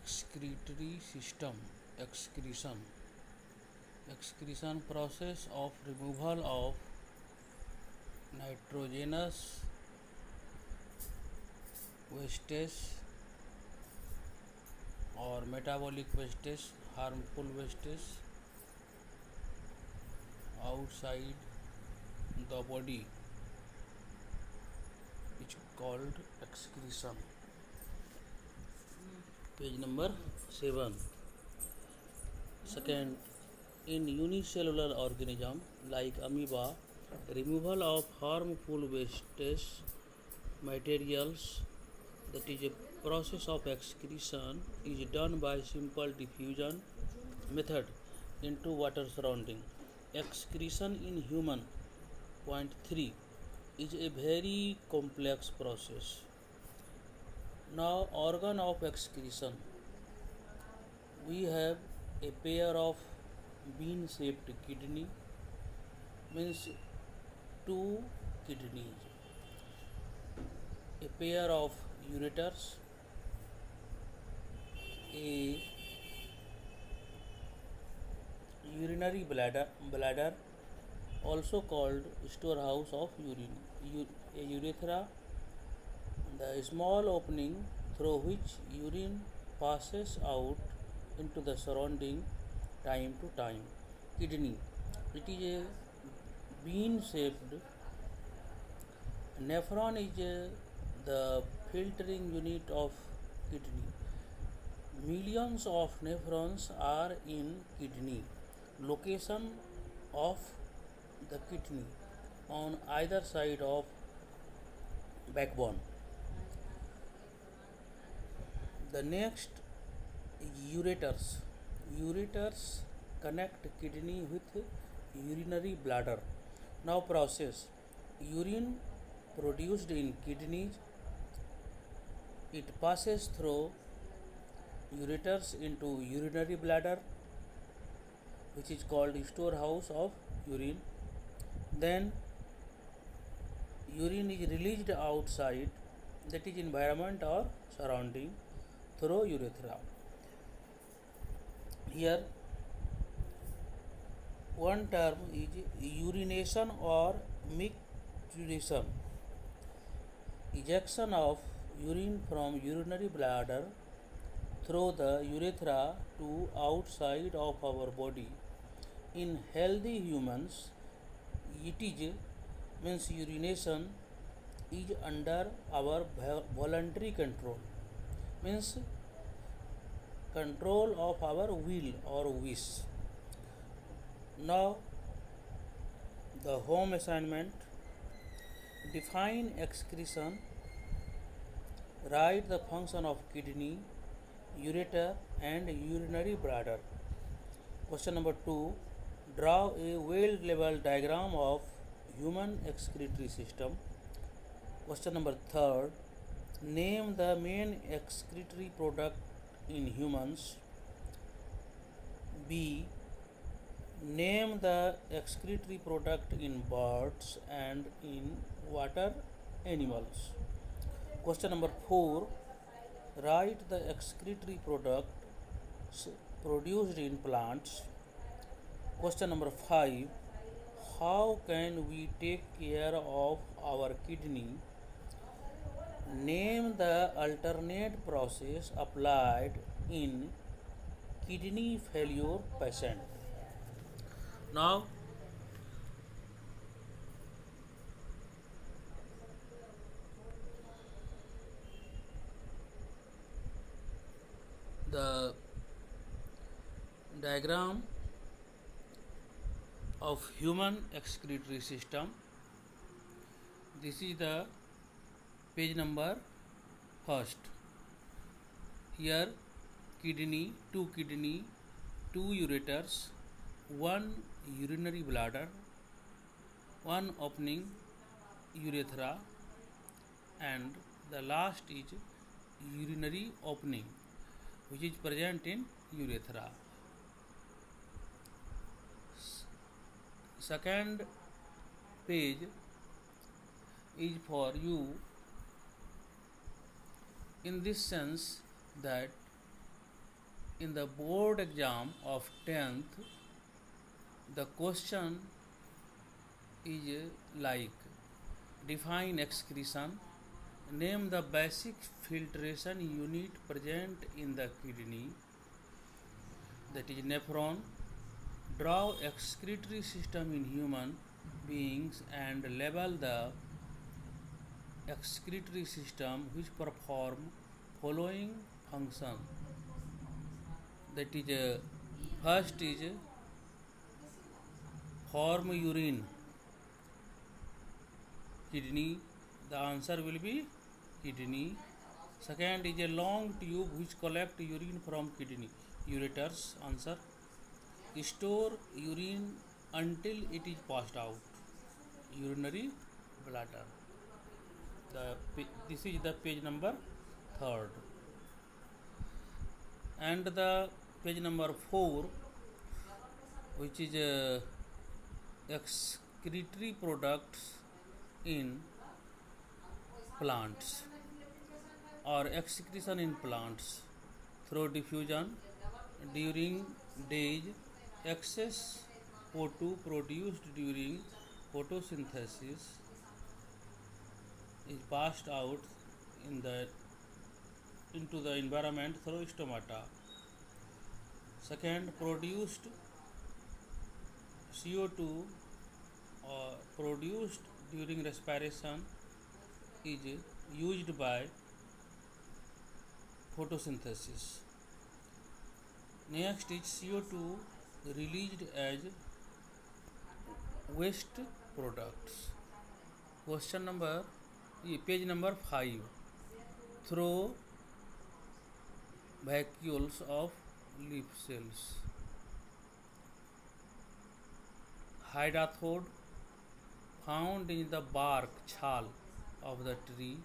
Excretory system. Excretion. Excretion process of removal of nitrogenous wastes or metabolic wastes, harmful wastes outside the body is called excretion. Page number 7. Second, in unicellular organism like amoeba, removal of harmful wastes materials, that is a process of excretion, is done by simple diffusion method into water surrounding. Excretion in human, point 3, is a very complex process. Now, organ of excretion. We have a pair of bean shaped kidney, means two kidneys, a pair of ureters, a urinary bladder also called storehouse of urine, a urethra, the small opening through which urine passes out into the surrounding time to time. Kidney. It is a bean shaped. Nephron is the filtering unit of kidney. Millions of nephrons are in kidney. Location of the kidney on either side of backbone. The next, ureters. Ureters connect kidney with urinary bladder. Now process. Urine produced in kidneys, it passes through ureters into urinary bladder, which is called storehouse of urine. Then urine is released outside, that is environment or surrounding, through urethra. Here one term is urination or micturition. Ejection of urine from urinary bladder through the urethra to outside of our body. In healthy humans, it is means urination is under our voluntary control, means control of our will or wish. Now the home assignment. Define excretion. Write the function of kidney, ureter and urinary bladder. Question number 2. Draw a well-level diagram of human excretory system. Question number 3. Name the main excretory product in humans. B. Name the excretory product in birds and in water animals. Question number 4. Write the excretory products produced in plants. Question number 5. How can we take care of our kidney? Name the alternate process applied in kidney failure patient. Now the diagram of human excretory system. This is the page number 1st. Here kidney, two ureters, one urinary bladder, one opening urethra, and the last is urinary opening, which is present in urethra. Second page is for you in this sense that in the board exam of 10th, the question is like define excretion, name the basic filtration unit present in the kidney, that is nephron, draw excretory system in human beings and label the excretory system which perform following function, that is first is form urine, kidney, the answer will be kidney. Second is a long tube which collect urine from kidney, ureters, answer. Store urine until it is passed out, urinary bladder. This is the page number 3rd. And the page number 4, which is excretory products in plants or excretion in plants through diffusion during days, excess O2 produced during photosynthesis is passed out into the environment through stomata. Second, produced CO2 produced during respiration is used by photosynthesis. Next is CO2 released as waste products. Question number, page number 5. Through vacuoles of leaf cells. Hydathode found in the bark chal of the tree.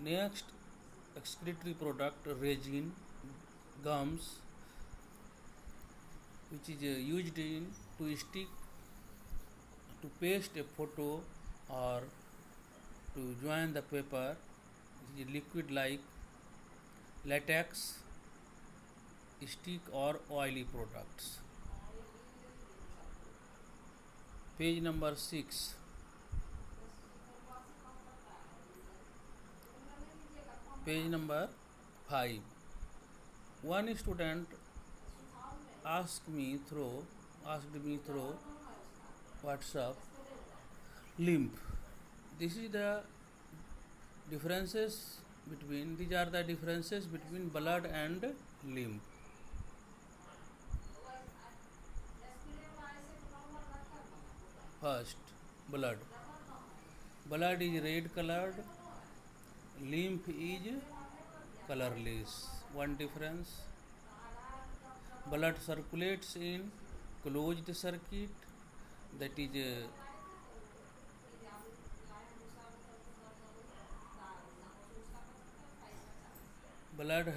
Next, excretory product resin, gums, which is used to stick, to paste a photo or to join the paper. It is liquid like latex, stick or oily products. Page number 6. Page number 5. One student asked me through WhatsApp, lymph. These are the differences between blood and lymph. First, blood. Blood is red colored, lymph is colorless. One difference. Blood circulates in closed circuit, that is blood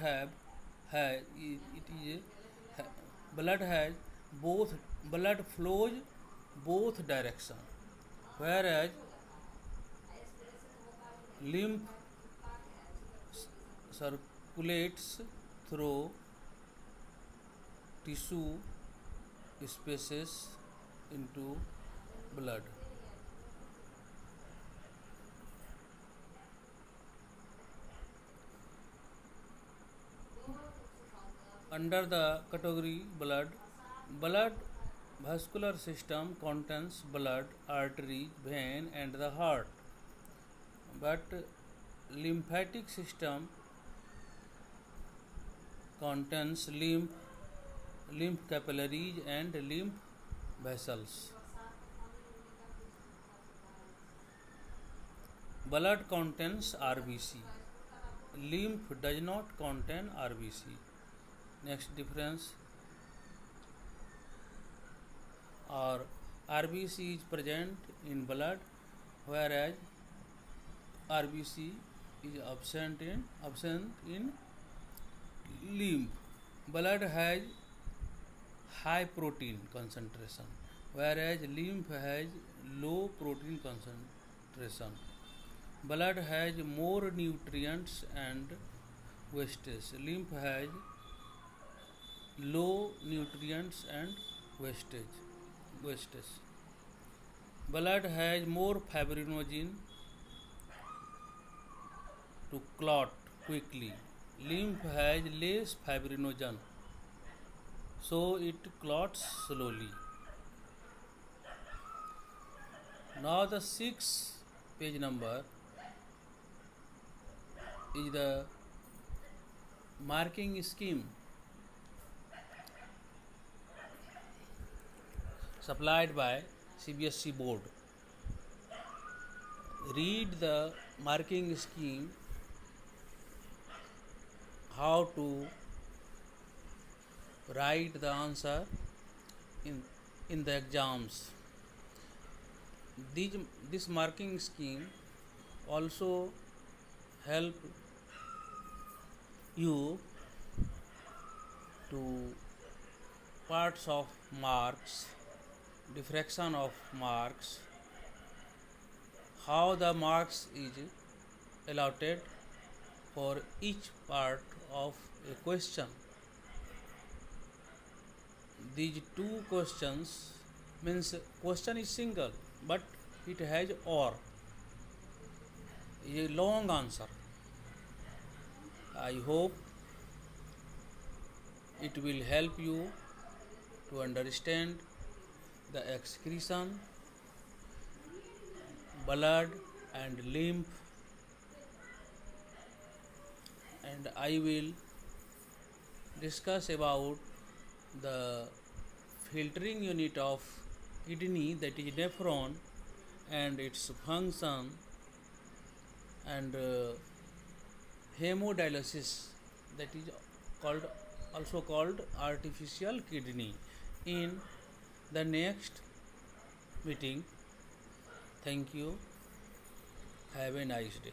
has both, blood flows both direction, whereas lymph circulates through tissue spaces into blood. Under the category blood, vascular system contains blood, artery, vein and the heart, but lymphatic system contains lymph capillaries and lymph vessels. Blood contains RBC. Lymph does not contain RBC. Next difference, or RBC is present in blood, whereas RBC is absent in lymph. Blood has high protein concentration, whereas lymph has low protein concentration. Blood has more nutrients and wastage. Lymph has low nutrients and wastage. Blood has more fibrinogen to clot quickly. Lymph has less fibrinogen, so it clots slowly. Now the sixth page number is the marking scheme supplied by CBSE board. Read the marking scheme, how to write the answer in the exams. This marking scheme also help you to parts of marks, diffraction of marks, how the marks is allotted for each part of a question. These two questions means question is single but it has or is a long answer. I hope it will help you to understand the excretion, blood and lymph, and I will discuss about the filtering unit of kidney, that is nephron, and its function, and hemodialysis, that is also called artificial kidney, in the next meeting. Thank you. Have a nice day.